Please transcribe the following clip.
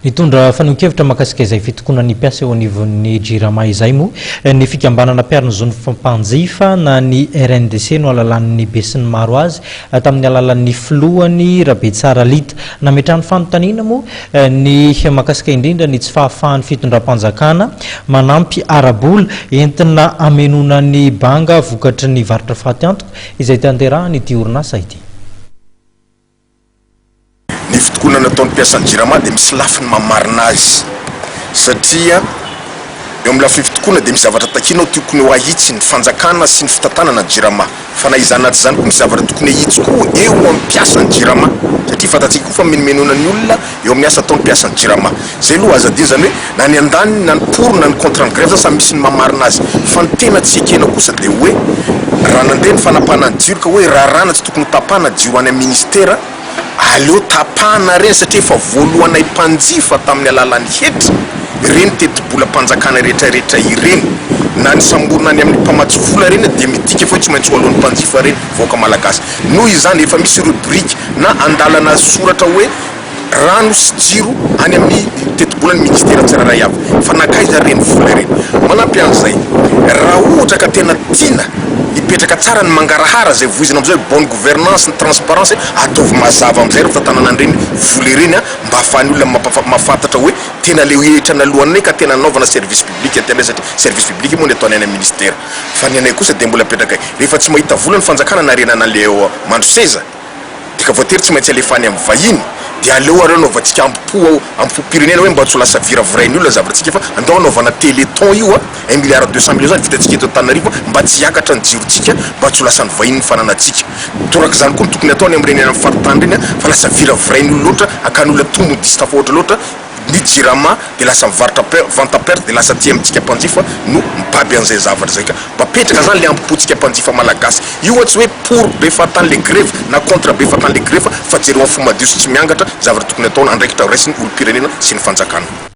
Nitondra fanon-kevitra makasika izay fitokona ny mpiasa eo anivon'ny JIRAMA izay mo ny fikambanana piariny zony fampanjifa na ny RNDC no alalan'ny besin'ny maro azy tamin'ny alalan'ny filohany Rabetsara Lita nametrahany fanontaniana mo ny makasika indrindra ny tsy fahafahan'ny fitondram-panjakana manampy arabola entina amenona ny banga vokatry ny varitra fahatantoka izay tanterahany ity orinasa ity. Ny fitokona nataon'ny mpiasan'ny JIRAMA dia misy lafiny mamarina azy satria eo amin'ny lafiny fitokona dia misy zavatra takiana tokony ho ahitsy ny fanjakana sy ny fitantanana ny JIRAMA fa na izany anaty izany koa misy zavatra tokony ahitsy koa eo amin'ny mpiasan'ny JIRAMA satria fantatsika koa fa menomenona ny olona eo amin'ny asa ataon'ny mpiasan'ny JIRAMA zay aloha aza dia zany hoe na ny andany na ny porona na ny contrat de grève samy misy ny mamarina azy fa ny tena tsy ekena kosa dia hoe raha nandeha ny fanapahana ny jiro ka hoe raharana tsy tokony tapahana jiro any amin'ny ministera aleo tapahana reny satria efa voalohanay mpanjifa tamin'ny alalan'ny hetra ireny teti-bola mpanjakana rehetrarehetra ireny na ny samborona any amin'ny mpamatsy vola reny dia midika foa tsy maintsy voalohan'ny mpanjifa reny vahoaka malagasy noho izany efa misy rubrique na andalana soratra hoe rano sy jiro any amin'ny teti-bola ny ministera tsiraray avy fa nakaiza reny vola reny manampy an'izay raha ohatra ka tena tiana ipetraka tsara ny mangarahara zay voizina am'izay bonne gouvernance ny transparence ataovy mazava am'izay rehefa tanana an'ireny vola ireny mba ahafahany olona mahafantatra hoe tena le hehitra nalohany ka tena anaovana service public atena satria service public moa ny ataony any amin'ny ministera fa ny anay kosa dia mbola apetraka rehefa tsy mahita vola ny fanjakana na renana an'le mandro seza dia ka voatery tsy maintsy alefany amin'ny vahiny dia aleo areo anaovantsika ampo-pirenena hoe mba tsy ho lasa viravirainy olona zavaratsika fa andao anaovana téléthon io 1 milliard 200 millions zany vitatsika eto Antananarivo mba tsy hiakatra ny jirotsika mba tsy ho lasa ny vahiny ny fananatsika toraka izany koa tokony ataony amin'ireny any amin'ny faritany reny fa lasa viravirainy olona loatra akany olona tomodista fa ohatra loatra ny JIRAMA dia lasa mivarotra vente à perte dia lasa tia amintsika mpanjifa no mibaby an'izay zavatra zay ka bapetraka zany le ampotsika mpanjifa malagasy io tsy hoe pour rehefa atany le grève na contre be fatany le grève fa jereo amin'ny fomba dio sy tsy miangatra zavatra tokony ataony andraikitra raisiny olo-pirenena sy ny fanjakana.